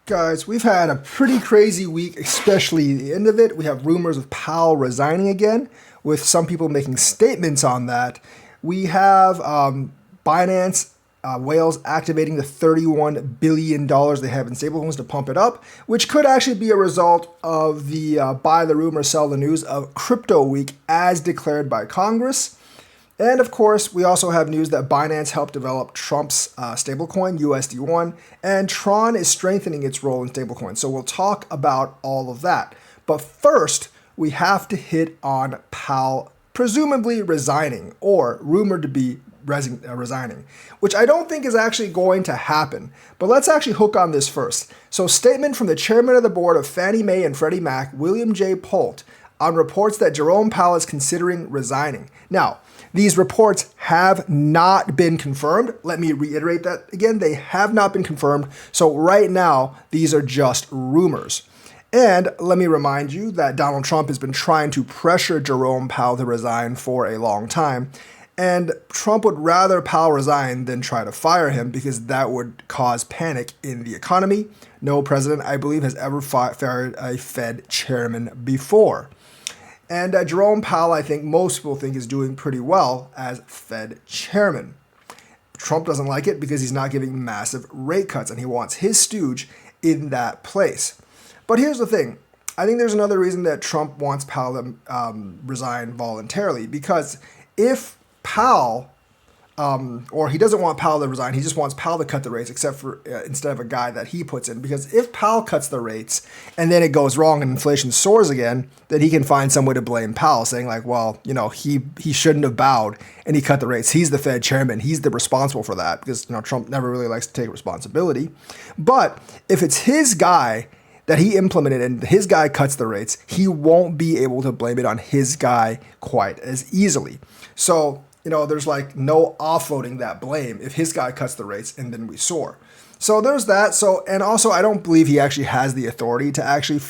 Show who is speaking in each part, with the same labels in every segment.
Speaker 1: Guys, we've had a pretty crazy week, especially the end of it. We have rumors of Powell resigning again, with some people making statements on that. We have Binance Whales activating the $31 billion they have in stablecoins to pump it up, which could actually be a result of the buy the rumor, sell the news of crypto week as declared by Congress. And of course, we also have news that Binance helped develop Trump's stablecoin, USD1, and Tron is strengthening its role in stablecoins. So we'll talk about all of that. But first, we have to hit on Powell presumably resigning or rumored to be resigning, which I don't think is actually going to happen. But let's actually hook on this first. So statement from the chairman of the board of Fannie Mae and Freddie Mac, William J. Poult, on reports that Jerome Powell is considering resigning. Now, these reports have not been confirmed. Let me reiterate that again. They have not been confirmed. So right now, these are just rumors. And let me remind you that Donald Trump has been trying to pressure Jerome Powell to resign for a long time. And Trump would rather Powell resign than try to fire him because that would cause panic in the economy. No president, I believe, has ever fired a Fed chairman before. And Jerome Powell, I think most people think, is doing pretty well as Fed chairman. Trump doesn't like it because he's not giving massive rate cuts and he wants his stooge in that place. But here's the thing. I think there's another reason that Trump wants Powell to resign voluntarily, because if Powell, or he doesn't want Powell to resign, he just wants Powell to cut the rates, except for instead of a guy that he puts in. Because if Powell cuts the rates and then it goes wrong and inflation soars again, then he can find some way to blame Powell, saying like, well, you know, he shouldn't have bowed and he cut the rates. He's the Fed chairman. He's the responsible for that, because, you know, Trump never really likes to take responsibility. But if it's his guy that he implemented and his guy cuts the rates, he won't be able to blame it on his guy quite as easily. So, you know, there's like no offloading that blame if his guy cuts the rates and then we soar. So there's that. So, and also I don't believe he actually has the authority to actually,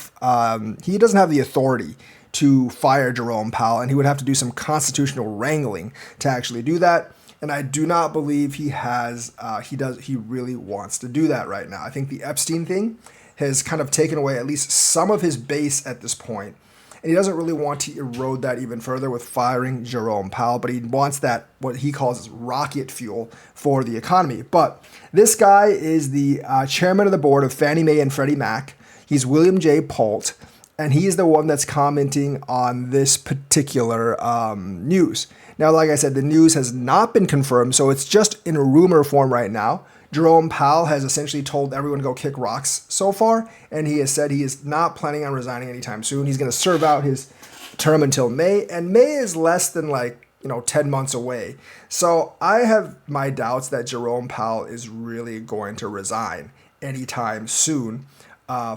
Speaker 1: he doesn't have the authority to fire Jerome Powell, and he would have to do some constitutional wrangling to actually do that. And I do not believe he has, he really wants to do that right now. I think the Epstein thing has kind of taken away at least some of his base at this point. And he doesn't really want to erode that even further with firing Jerome Powell, but he wants that, what he calls rocket fuel for the economy. But this guy is the chairman of the board of Fannie Mae and Freddie Mac. He's William J. Poult, and he's the one that's commenting on this particular news. Now, like I said, the news has not been confirmed, so it's just in rumor form right now. Jerome Powell has essentially told everyone to go kick rocks so far, and he has said he is not planning on resigning anytime soon. He's going to serve out his term until May, and May is less than 10 months away. So I have my doubts that Jerome Powell is really going to resign anytime soon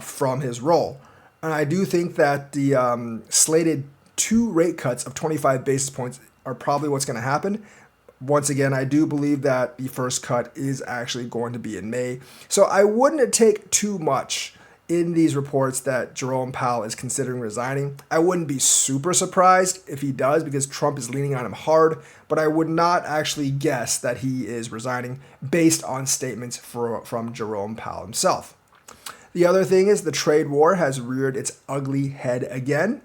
Speaker 1: from his role. And I do think that the slated 2 rate cuts of 25 basis points are probably what's going to happen. Once again, I do believe that the first cut is actually going to be in May. So I wouldn't take too much in these reports that Jerome Powell is considering resigning. I wouldn't be super surprised if he does, because Trump is leaning on him hard, but I would not actually guess that he is resigning based on statements from Jerome Powell himself. The other thing is the trade war has reared its ugly head again.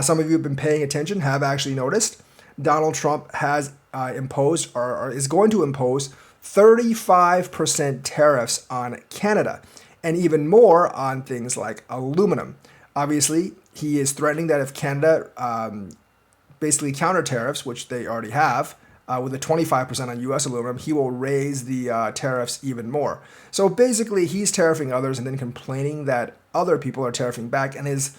Speaker 1: Some of you have been paying attention, have actually noticed. Donald Trump has imposed or is going to impose 35% tariffs on Canada, and even more on things like aluminum. Obviously, he is threatening that if Canada basically counter tariffs, which they already have, with a 25% on U.S. aluminum, he will raise the tariffs even more. So basically, he's tariffing others and then complaining that other people are tariffing back, and his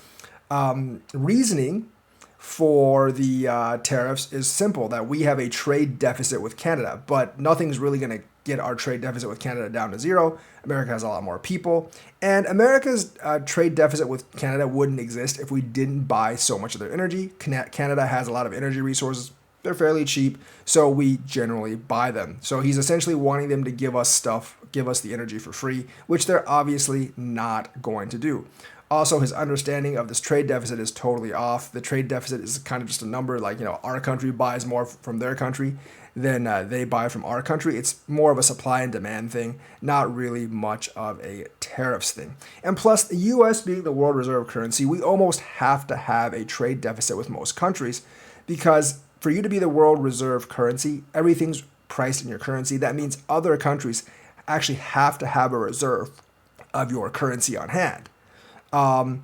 Speaker 1: reasoning for the tariffs is simple, that we have a trade deficit with Canada, but nothing's really going to get our trade deficit with Canada down to zero. America has a lot more people, and America's trade deficit with Canada wouldn't exist if we didn't buy so much of their energy. Canada has a lot of energy resources, They're fairly cheap, so we generally buy them. So he's essentially wanting them to give us stuff, give us the energy for free, which they're obviously not going to do. Also, his understanding of this trade deficit is totally off. The trade deficit is kind of just a number, like, our country buys more from their country than they buy from our country. It's more of a supply and demand thing, not really much of a tariffs thing. And plus, the US being the world reserve currency, we almost have to have a trade deficit with most countries because for you to be the world reserve currency, everything's priced in your currency. That means other countries actually have to have a reserve of your currency on hand. How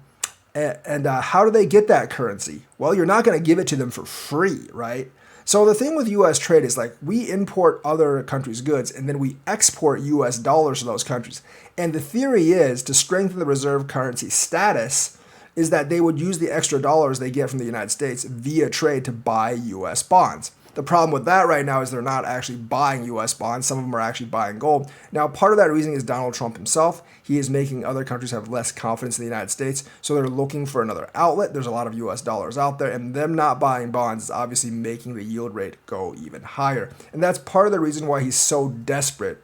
Speaker 1: do they get that currency? Well, you're not going to give it to them for free, right? So the thing with U.S. trade is like we import other countries' goods and then we export U.S. dollars to those countries. And the theory is to strengthen the reserve currency status is that they would use the extra dollars they get from the United States via trade to buy U.S. bonds. The problem with that right now is they're not actually buying U.S. bonds. Some of them are actually buying gold. Now, part of that reasoning is Donald Trump himself. He is making other countries have less confidence in the United States, so they're looking for another outlet. There's a lot of U.S. dollars out there, and them not buying bonds is obviously making the yield rate go even higher. And that's part of the reason why he's so desperate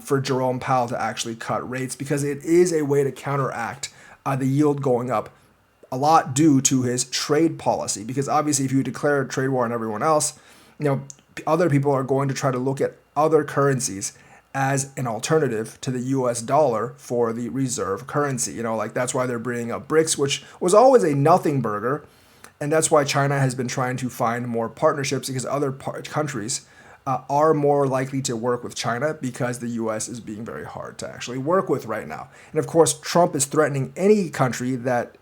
Speaker 1: for Jerome Powell to actually cut rates, because it is a way to counteract the yield going up a lot due to his trade policy. Because obviously if you declare a trade war on everyone else, other people are going to try to look at other currencies as an alternative to the US dollar for the reserve currency. Like that's why they're bringing up BRICS, which was always a nothing burger. And that's why China has been trying to find more partnerships, because other countries are more likely to work with China because the U.S. is being very hard to actually work with right now. And of course, Trump is threatening any country that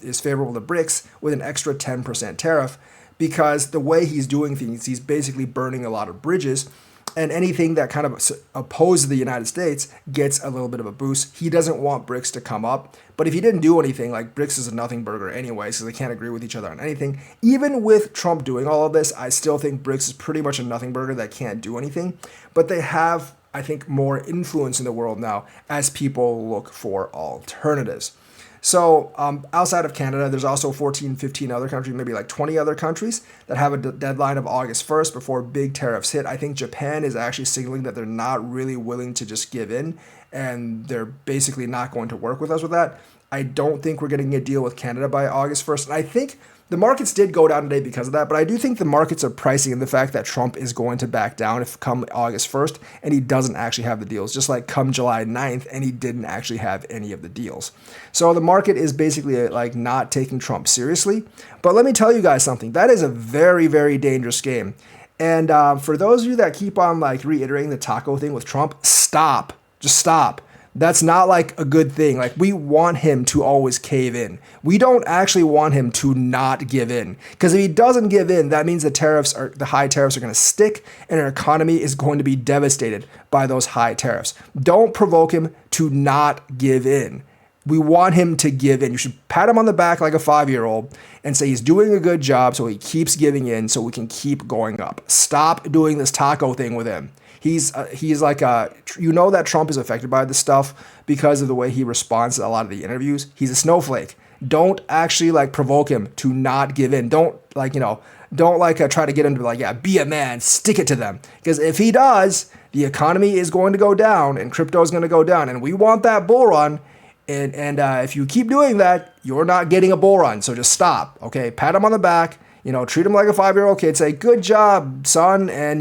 Speaker 1: is favorable to BRICS with an extra 10% tariff, because the way he's doing things, he's basically burning a lot of bridges, and anything that kind of opposes the United States gets a little bit of a boost. He doesn't want BRICS to come up, but if he didn't do anything, like BRICS is a nothing burger anyway, so they can't agree with each other on anything. Even with Trump doing all of this, I still think BRICS is pretty much a nothing burger that can't do anything, but they have, I think, more influence in the world now as people look for alternatives. So outside of Canada, there's also 14, 15 other countries, maybe like 20 other countries that have a deadline of August 1st before big tariffs hit. I think Japan is actually signaling that they're not really willing to just give in, and they're basically not going to work with us with that. I don't think we're getting a deal with Canada by August 1st. And I think the markets did go down today because of that, but I do think the markets are pricing in the fact that Trump is going to back down if come August 1st and he doesn't actually have the deals, just like come July 9th and he didn't actually have any of the deals. So the market is basically like not taking Trump seriously. But let me tell you guys something. That is a very, very dangerous game. And for those of you that keep on like reiterating the taco thing with Trump, stop. Just stop. That's not like a good thing. Like we want him to always cave in. We don't actually want him to not give in. Because if he doesn't give in, that means the high tariffs are going to stick and our economy is going to be devastated by those high tariffs. Don't provoke him to not give in. We want him to give in. You should pat him on the back like a 5-year-old and say he's doing a good job so he keeps giving in so we can keep going up. Stop doing this taco thing with him. He's like that Trump is affected by this stuff because of the way he responds to a lot of the interviews. He's a snowflake. Don't actually like provoke him to not give in. Don't try to get him to be like, yeah, be a man, stick it to them. Because if he does, the economy is going to go down and crypto is going to go down, and we want that bull run. And if you keep doing that, you're not getting a bull run. So just stop. Okay, pat him on the back. Treat him like a 5-year-old kid. Say, good job, son, and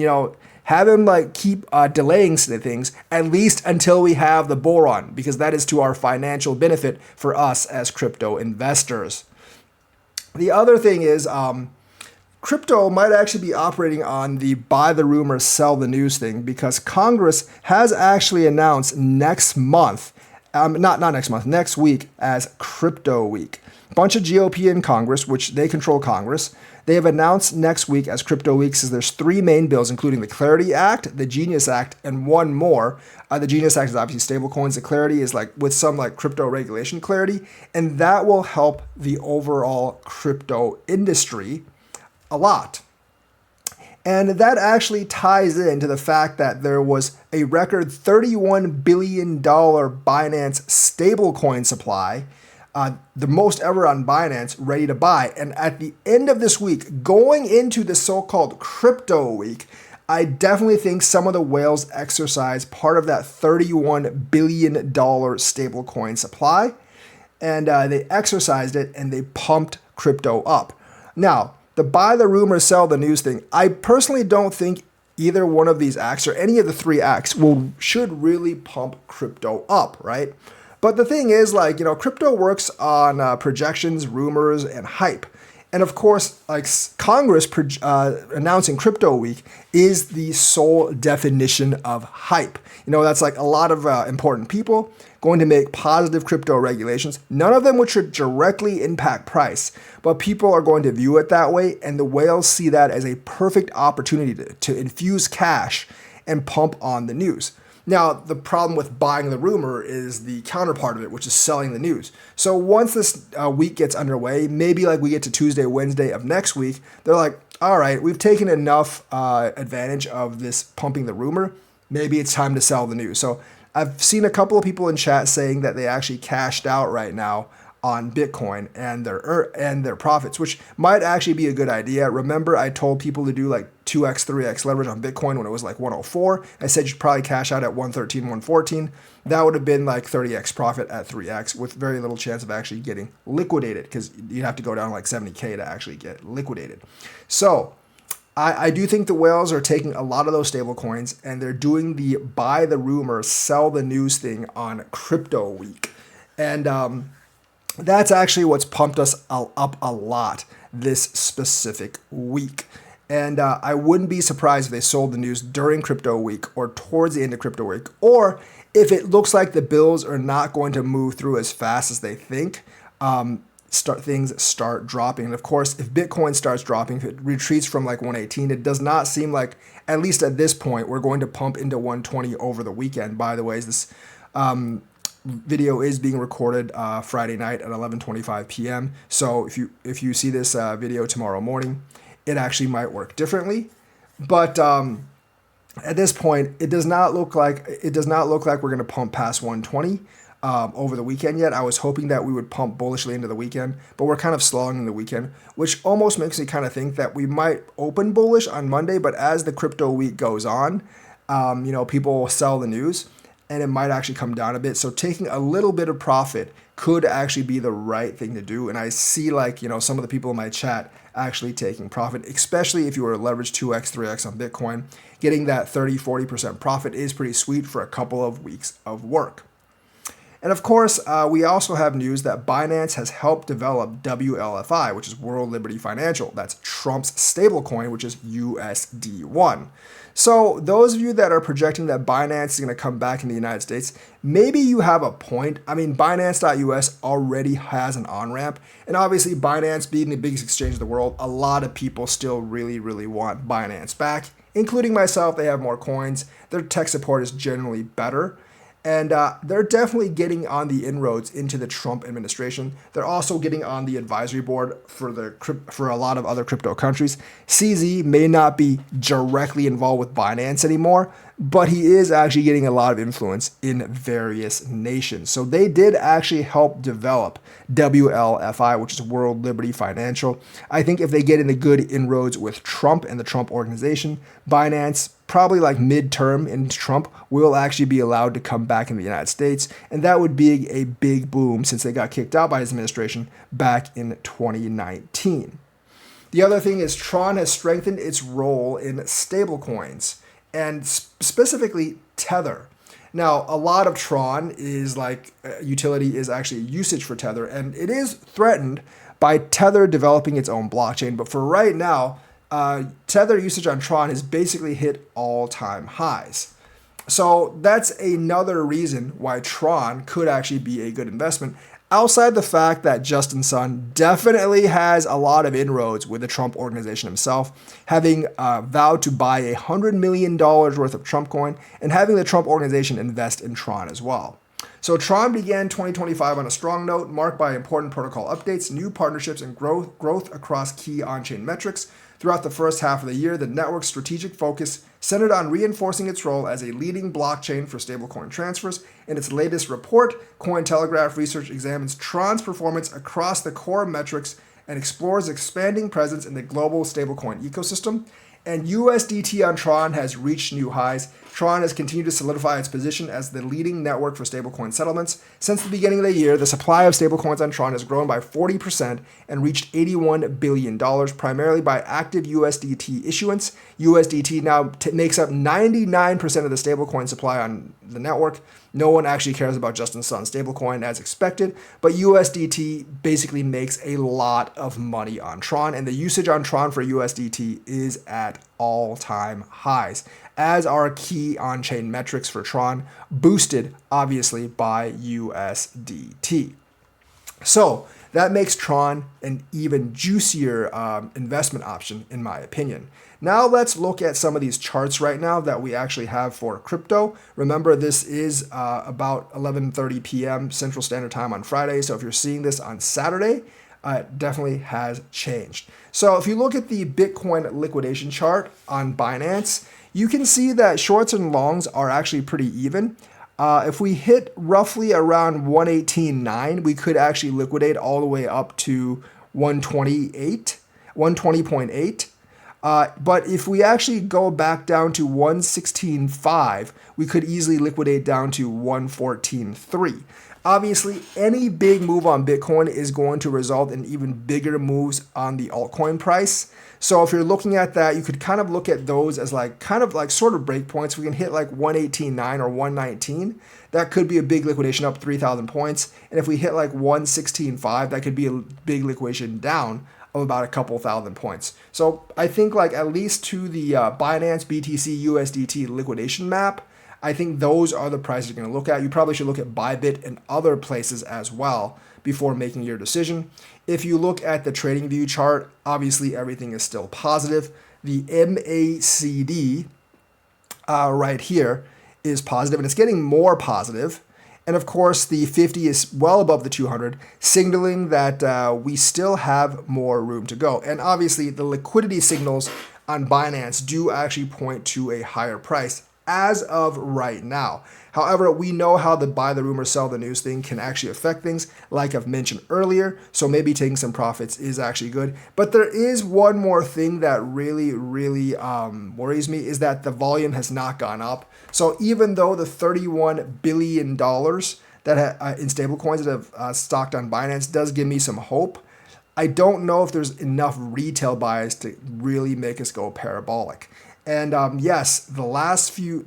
Speaker 1: have him like keep delaying things at least until we have the bull run, because that is to our financial benefit for us as crypto investors. The other thing is crypto might actually be operating on the buy the rumors, sell the news thing, because Congress has actually announced next week as Crypto Week. A bunch of GOP in Congress, which they control Congress, they have announced next week as Crypto Week, says there's 3 main bills, including the Clarity Act, the Genius Act, and one more. The Genius Act is obviously stablecoins. The Clarity is like with some like crypto regulation clarity, and that will help the overall crypto industry a lot. And that actually ties into the fact that there was a record $31 billion Binance stablecoin supply the most ever on Binance, ready to buy. And at the end of this week, going into the so-called crypto week, I definitely think some of the whales exercise part of that $31 billion stablecoin supply. And they exercised it and they pumped crypto up. Now, the buy the rumor, sell the news thing, I personally don't think either one of these acts or any of the three acts should really pump crypto up, right? But the thing is, crypto works on projections, rumors, and hype. And of course, Congress announcing Crypto Week is the sole definition of hype. That's a lot of important people going to make positive crypto regulations, none of them which should directly impact price, but people are going to view it that way, and the whales see that as a perfect opportunity to infuse cash and pump on the news. Now, the problem with buying the rumor is the counterpart of it, which is selling the news. So once this week gets underway, maybe we get to Tuesday, Wednesday of next week, they're like, all right, we've taken enough advantage of this pumping the rumor. Maybe it's time to sell the news. So I've seen a couple of people in chat saying that they actually cashed out right now on Bitcoin and their profits, which might actually be a good idea. Remember, I told people to do 2x, 3x leverage on Bitcoin when it was 104. I said you should probably cash out at 113, 114. That would have been 30x profit at 3x with very little chance of actually getting liquidated because you'd have to go down 70K to actually get liquidated. So I do think the whales are taking a lot of those stable coins and they're doing the buy the rumor, sell the news thing on Crypto Week. And that's actually what's pumped us up a lot this specific week. And I wouldn't be surprised if they sold the news during Crypto Week or towards the end of Crypto Week, or if it looks like the bills are not going to move through as fast as they think, things start dropping. And of course, if Bitcoin starts dropping, if it retreats from 118, it does not seem like, at least at this point, we're going to pump into 120 over the weekend. By the way, this video is being recorded Friday night at 11:25 p.m. So if you see this video tomorrow morning, it actually might work differently. But at this point, it does not look like we're going to pump past 120 over the weekend yet. I was hoping that we would pump bullishly into the weekend, but we're kind of slowing in the weekend, which almost makes me kind of think that we might open bullish on Monday. But as the crypto week goes on, people will sell the news, and it might actually come down a bit. So taking a little bit of profit could actually be the right thing to do. And I see some of the people in my chat actually taking profit, especially if you were to leverage 2x, 3x on Bitcoin. Getting that 30, 40% profit is pretty sweet for a couple of weeks of work. And of course, we also have news that Binance has helped develop WLFI, which is World Liberty Financial. That's Trump's stablecoin, which is USD1. So those of you that are projecting that Binance is going to come back in the United States, maybe you have a point. I mean, Binance.us already has an on-ramp. And obviously, Binance being the biggest exchange in the world, a lot of people still really, really want Binance back, including myself. They have more coins. Their tech support is generally better. And they're definitely getting on the inroads into the Trump administration. They're also getting on the advisory board for a lot of other crypto countries. CZ may not be directly involved with Binance anymore, but he is actually getting a lot of influence in various nations. So they did actually help develop WLFI, which is World Liberty Financial. I think if they get into good inroads with Trump and the Trump organization, Binance, probably midterm in Trump, will actually be allowed to come back in the United States. And that would be a big boom since they got kicked out by his administration back in 2019. The other thing is Tron has strengthened its role in stablecoins and specifically Tether. Now, a lot of Tron is utility is actually usage for Tether, and it is threatened by Tether developing its own blockchain. But for right now, Tether usage on Tron has basically hit all-time highs. So that's another reason why Tron could actually be a good investment, outside the fact that Justin Sun definitely has a lot of inroads with the Trump organization himself, having vowed to buy $100 million worth of Trump coin and having the Trump organization invest in Tron as well. So Tron began 2025 on a strong note, marked by important protocol updates, new partnerships, and growth across key on-chain metrics. Throughout the first half of the year, the network's strategic focus centered on reinforcing its role as a leading blockchain for stablecoin transfers. In its latest report, Cointelegraph Research examines Tron's performance across the core metrics and explores expanding presence in the global stablecoin ecosystem. And USDT on Tron has reached new highs. Tron has continued to solidify its position as the leading network for stablecoin settlements. Since the beginning of the year, the supply of stablecoins on Tron has grown by 40% and reached $81 billion, primarily by active USDT issuance. USDT now makes up 99% of the stablecoin supply on the network. No one actually cares about Justin Sun's stablecoin as expected, but USDT basically makes a lot of money on Tron, and the usage on Tron for USDT is at all-time highs, as are key on-chain metrics for Tron, boosted obviously by USDT. So that makes Tron an even juicier investment option, in my opinion. Now let's look at some of these charts right now that we actually have for crypto. Remember, this is about 11:30 p.m. Central Standard Time on Friday. So if you're seeing this on Saturday, it definitely has changed. So if you look at the Bitcoin liquidation chart on Binance, you can see that shorts and longs are actually pretty even. If we hit roughly around 118.9, we could actually liquidate all the way up to 120.8. But if we actually go back down to 116.5, we could easily liquidate down to 114.3. Obviously, any big move on Bitcoin is going to result in even bigger moves on the altcoin price. So if you're looking at that, you could kind of look at those as like sort of breakpoints. We can hit like 118.9 or 119. That could be a big liquidation up 3,000 points. And if we hit like 116.5, that could be a big liquidation down of about a couple thousand points. So I think like at least to the Binance BTC USDT liquidation map, I think those are the prices you're going to look at. You probably should look at Bybit and other places as well before making your decision. If you look at the trading view chart, obviously everything is still positive. The MACD right here is positive, and it's getting more positive. And of course, the 50 is well above the 200, signaling that we still have more room to go. And obviously, the liquidity signals on Binance do actually point to a higher price as of right now. However, we know how the buy the rumor, sell the news thing can actually affect things, like I've mentioned earlier. So maybe taking some profits is actually good. But there is one more thing that really worries me, is that the volume has not gone up. So even though the $31 billion that in stablecoins that have stocked on Binance does give me some hope, I don't know if there's enough retail buys to really make us go parabolic. And yes, the last 2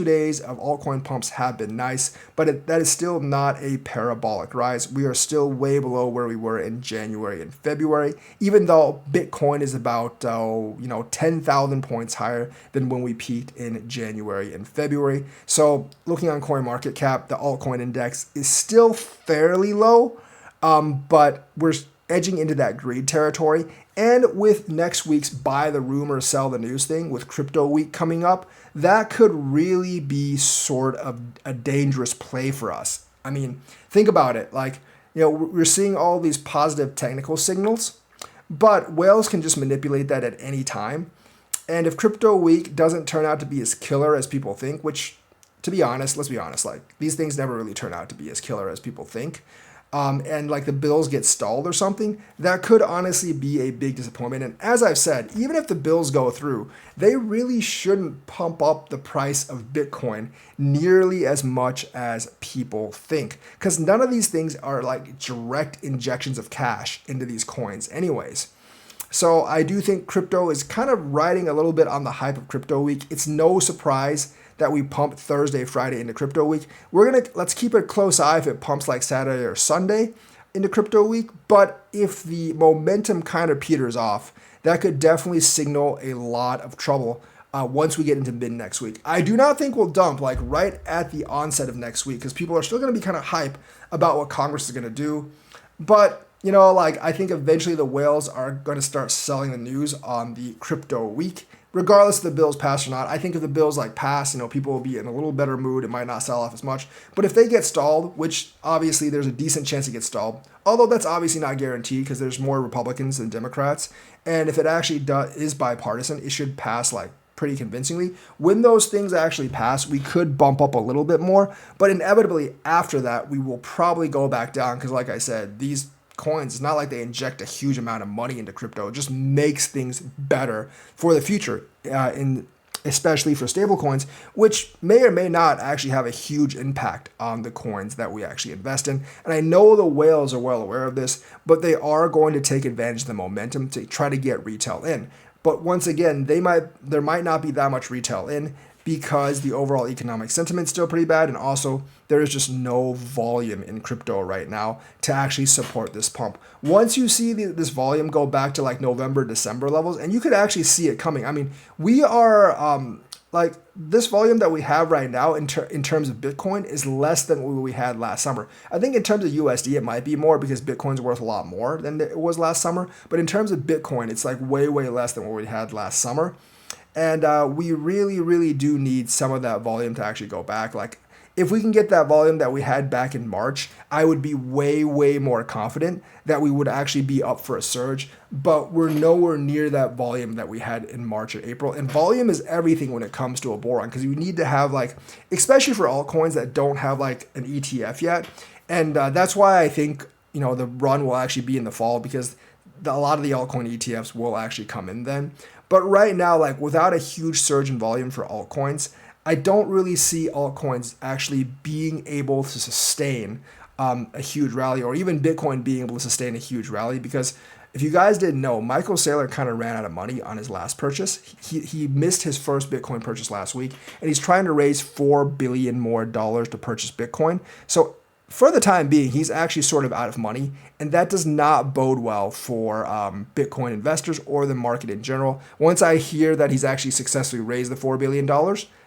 Speaker 1: days of altcoin pumps have been nice, but that is still not a parabolic rise. We are still way below where we were in January and February, even though Bitcoin is about 10,000 points higher than when we peaked in January and February. So looking on CoinMarketCap, the altcoin index is still fairly low, but we're edging into that greed territory. And with next week's buy the rumor, sell the news thing, with crypto week coming up, that could really be sort of a dangerous play for us. I mean, think about it. We're seeing all these positive technical signals, but whales can just manipulate that at any time. And if crypto week doesn't turn out to be as killer as people think, which, to be honest, let's be honest, these things never really turn out to be as killer as people think, and the bills get stalled or something, that could honestly be a big disappointment. And as I've said, even if the bills go through, they really shouldn't pump up the price of Bitcoin nearly as much as people think, because none of these things are like direct injections of cash into these coins anyways. So I do think crypto is kind of riding a little bit on the hype of crypto week. It's no surprise that we pump Thursday, Friday into crypto week. Let's keep a close eye if it pumps like Saturday or Sunday into crypto week. But if the momentum kind of peters off, that could definitely signal a lot of trouble once we get into mid next week. I do not think we'll dump right at the onset of next week, because people are still going to be kind of hype about what Congress is going to do. But I think eventually the whales are going to start selling the news on the crypto week. regardless if the bill's passed or not. I think if the bill's like passed, people will be in a little better mood. It might not sell off as much. But if they get stalled, which obviously there's a decent chance it gets stalled, although that's obviously not guaranteed because there's more Republicans than Democrats. And if it actually is bipartisan, it should pass like pretty convincingly. When those things actually pass, we could bump up a little bit more. But inevitably after that, we will probably go back down because like I said, these coins, it's not like they inject a huge amount of money into crypto. It just makes things better for the future, especially for stable coins, which may or may not actually have a huge impact on the coins that we actually invest in. And I know the whales are well aware of this, but they are going to take advantage of the momentum to try to get retail in. But once again, there might not be that much retail in because the overall economic sentiment is still pretty bad, and also there is just no volume in crypto right now to actually support this pump. Once you see this volume go back to like November, December levels, and you could actually see it coming. I mean, we are like this volume that we have right now in terms of Bitcoin is less than what we had last summer. I think in terms of USD, it might be more because Bitcoin's worth a lot more than it was last summer. But in terms of Bitcoin, it's like way, way less than what we had last summer. And we really, really do need some of that volume to actually go back. Like, if we can get that volume that we had back in March, I would be way, way more confident that we would actually be up for a surge. But we're nowhere near that volume that we had in March or April. And volume is everything when it comes to a bull run, because you need to have, like, especially for altcoins that don't have like an ETF yet. And that's why I think, the run will actually be in the fall, because a lot of the altcoin ETFs will actually come in then. But right now, like, without a huge surge in volume for altcoins, I don't really see altcoins actually being able to sustain a huge rally, or even Bitcoin being able to sustain a huge rally. Because if you guys didn't know, Michael Saylor kind of ran out of money on his last purchase. He missed his first Bitcoin purchase last week, and he's trying to raise $4 billion more to purchase Bitcoin. So for the time being, he's actually sort of out of money, and that does not bode well for Bitcoin investors or the market in general. Once I hear that he's actually successfully raised the $4 billion,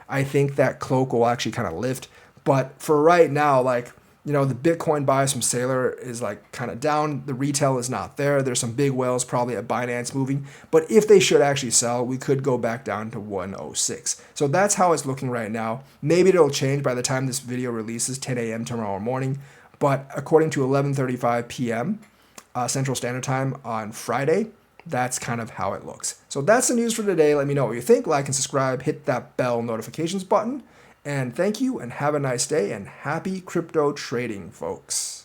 Speaker 1: I think that cloak will actually kind of lift. But for right now, like, the Bitcoin buys from Saylor is like kind of down. The retail is not there. There's some big whales probably at Binance moving. But if they should actually sell, we could go back down to 106. So that's how it's looking right now. Maybe it'll change by the time this video releases, 10 a.m. tomorrow morning. But according to 11:35 p.m. Central Standard Time on Friday, that's kind of how it looks. So that's the news for today. Let me know what you think. Like and subscribe. Hit that bell notifications button. And thank you, and have a nice day, and happy crypto trading, folks.